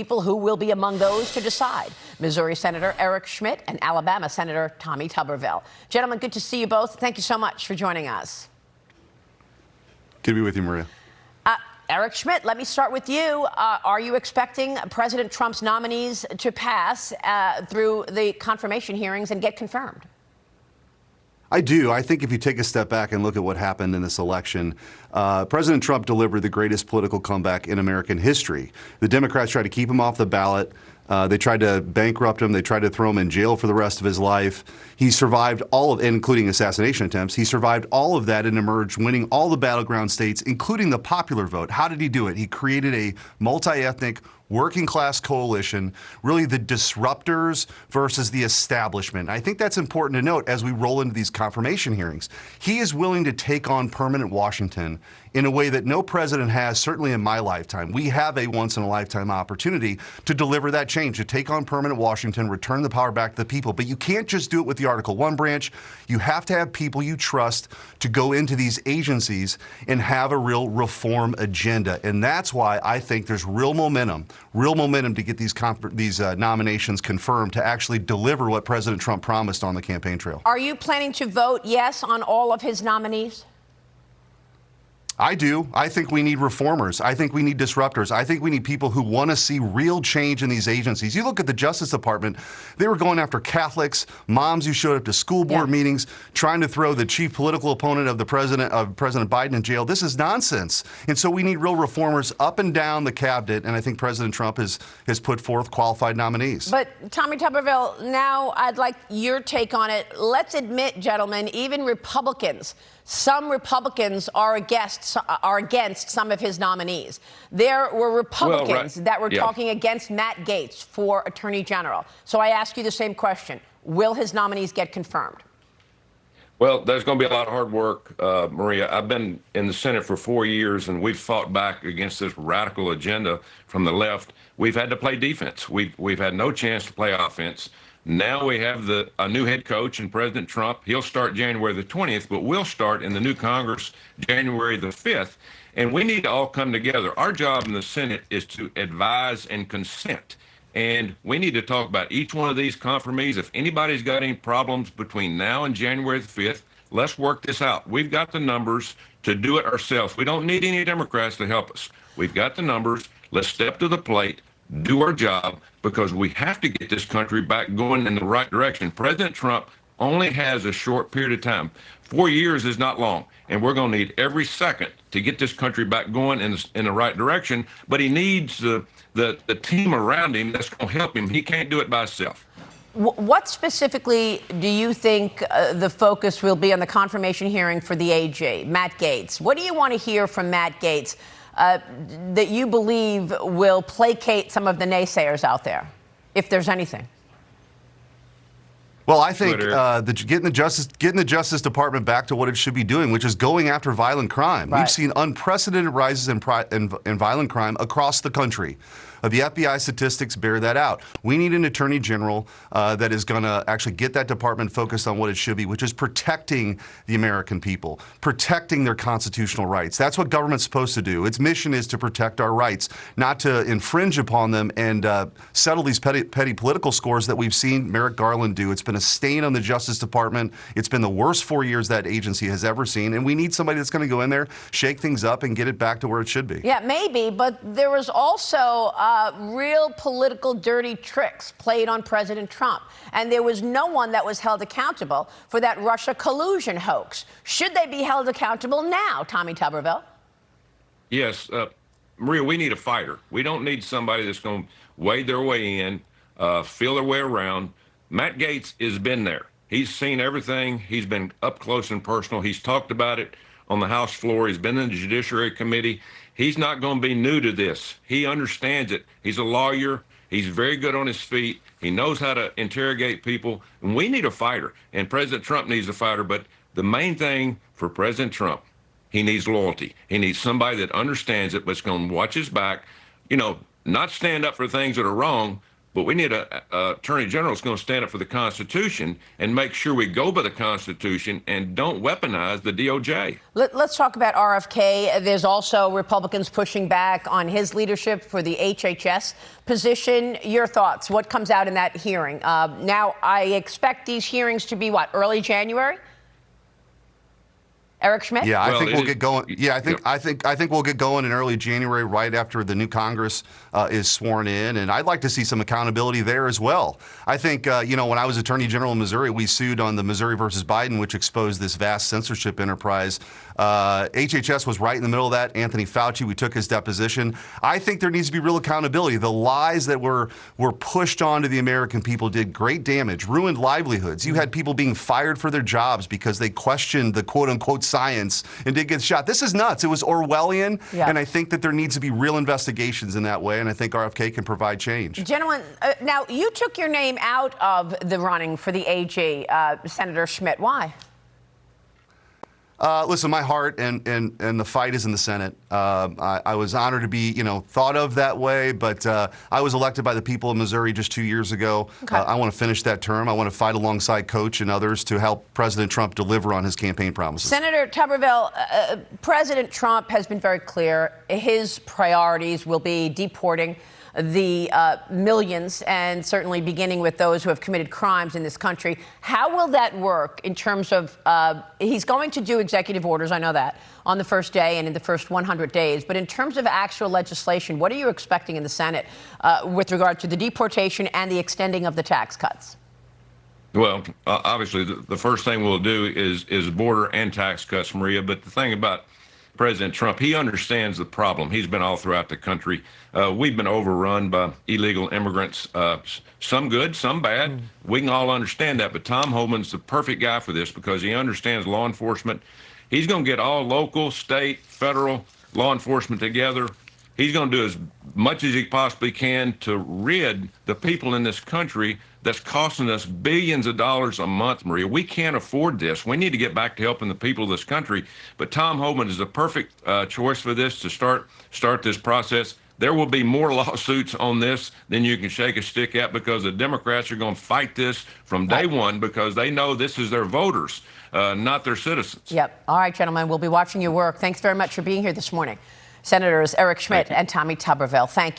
people who will be among those to decide: Missouri Senator Eric Schmitt and Alabama Senator Tommy Tuberville. Gentlemen, good to see you both. Thank you so much for joining us. Good to be with you, Maria. Eric Schmitt, let me start with you. Are you expecting President Trump's nominees to pass through the confirmation hearings and get confirmed? I do. I think if you take a step back and look at what happened in this election, President Trump delivered the greatest political comeback in American history. The Democrats tried to keep him off the ballot. They tried to bankrupt him. They tried to throw him in jail for the rest of his life. He survived all of, including assassination attempts. He survived all of that and emerged winning all the battleground states, including the popular vote. How did he do it? He created a multi-ethnic, working class coalition, really the disruptors versus the establishment. I think that's important to note as we roll into these confirmation hearings. He is willing to take on permanent Washington in a way that no president has, certainly in my lifetime. We have a once-in-a-lifetime opportunity to deliver that change, to take on permanent Washington, return the power back to the people. But you can't just do it with the Article 1 branch. You have to have people you trust to go into these agencies and have a real reform agenda. And that's why I think there's real momentum to get these nominations confirmed, to actually deliver what President Trump promised on the campaign trail. Are you planning to vote yes on all of his nominees? I do. I think we need reformers. I think we need disruptors. I think we need people who want to see real change in these agencies. You look at the Justice Department, they were going after Catholics, moms who showed up to school board meetings, trying to throw the chief political opponent of President Biden in jail. This is nonsense. And so we need real reformers up and down the cabinet, and I think President Trump has put forth qualified nominees. But Tommy Tuberville, now I'd like your take on it. Let's admit, gentlemen, even Republicans, some Republicans are against some of his nominees. There were Republicans that were talking against Matt Gaetz for Attorney General. So I ask you the same question. Will his nominees get confirmed? Well, there's going to be a lot of hard work, Maria. I've been in the Senate for 4 years, and we've fought back against this radical agenda from the left. We've had to play defense. We've had no chance to play offense. Now we have a new head coach in President Trump. He'll start January the 20th, but we'll start in the new Congress January the 5th. And we need to all come together. Our job in the Senate is to advise and consent. And we need to talk about each one of these confirmees. If anybody's got any problems between now and January the 5th, let's work this out. We've got the numbers to do it ourselves. We don't need any Democrats to help us. We've got the numbers. Let's step to the plate, do our job, because we have to get this country back going in the right direction. President Trump only has a short period of time. 4 years is not long, and we're going to need every second to get this country back going in the right direction. But he needs the team around him that's going to help him. He can't do it by himself. What specifically do you think the focus will be on the confirmation hearing for the AG, Matt Gaetz? What do you want to hear from Matt Gaetz that you believe will placate some of the naysayers out there, if there's anything? Well, I think getting the Justice Department back to what it should be doing, which is going after violent crime. Right. We've seen unprecedented rises in violent crime across the country. The FBI statistics bear that out. We need an attorney general that is going to actually get that department focused on what it should be, which is protecting the American people, protecting their constitutional rights. That's what government's supposed to do. Its mission is to protect our rights, not to infringe upon them and settle these petty political scores that we've seen Merrick Garland do. It's been a stain on the Justice Department. It's been the worst 4 years that agency has ever seen, and we need somebody that's going to go in there, shake things up, and get it back to where it should be. Yeah, maybe, but there was also real political dirty tricks played on President Trump, and there was no one that was held accountable for that Russia collusion hoax. Should they be held accountable now, Tommy Tuberville? Yes, Maria, we need a fighter. We don't need somebody that's going to wade their way in, feel their way around. Matt Gaetz has been there. He's seen everything. He's been up close and personal. He's talked about it on the House floor. He's been in the Judiciary Committee. He's not going to be new to this. He understands it. He's a lawyer. He's very good on his feet. He knows how to interrogate people. And we need a fighter. And President Trump needs a fighter. But the main thing for President Trump, he needs loyalty. He needs somebody that understands it, but's going to watch his back, you know, not stand up for things that are wrong, but we need a attorney general that's going to stand up for the Constitution and make sure we go by the Constitution and don't weaponize the DOJ. Let's talk about RFK. There's also Republicans pushing back on his leadership for the HHS position. Your thoughts? What comes out in that hearing? Now, I expect these hearings to be, what, early January? Eric Schmitt? Yeah, I think we'll get going. Yeah, I think we'll get going in early January, right after the new Congress is sworn in, and I'd like to see some accountability there as well. I think when I was Attorney General in Missouri, we sued on the Missouri versus Biden, which exposed this vast censorship enterprise. HHS was right in the middle of that. Anthony Fauci, we took his deposition. I think there needs to be real accountability. The lies that were pushed onto the American people did great damage, ruined livelihoods. You had people being fired for their jobs because they questioned the quote-unquote science and did get shot. This is nuts. It was Orwellian, and I think that there needs to be real investigations in that way, and I think RFK can provide change. Gentlemen, now you took your name out of the running for the AG, Senator Schmitt. Why? Listen, my heart and the fight is in the Senate. I was honored to be, thought of that way, but I was elected by the people of Missouri just 2 years ago. Okay. I want to finish that term. I want to fight alongside Coach and others to help President Trump deliver on his campaign promises. Senator Tuberville, President Trump has been very clear. His priorities will be deporting the millions, and certainly beginning with those who have committed crimes in this country. How will that work in terms of, he's going to do executive orders, I know that, on the first day and in the first 100 days. But in terms of actual legislation, what are you expecting in the Senate with regard to the deportation and the extending of the tax cuts? Well, obviously, the first thing we'll do is border and tax cuts, Maria. But the thing about President Trump, he understands the problem. He's been all throughout the country. We've been overrun by illegal immigrants, some good, some bad. We can all understand that. But Tom Homan's the perfect guy for this because he understands law enforcement. He's going to get all local, state, federal law enforcement together. He's going to do as much as he possibly can to rid the people in this country that's costing us billions of dollars a month, Maria. We can't afford this. We need to get back to helping the people of this country. But Tom Homan is the perfect choice for this to start this process. There will be more lawsuits on this than you can shake a stick at because the Democrats are going to fight this from day one because they know this is their voters, not their citizens. Yep. All right, gentlemen, we'll be watching your work. Thanks very much for being here this morning. Senators Eric Schmitt and Tommy Tuberville, thank you.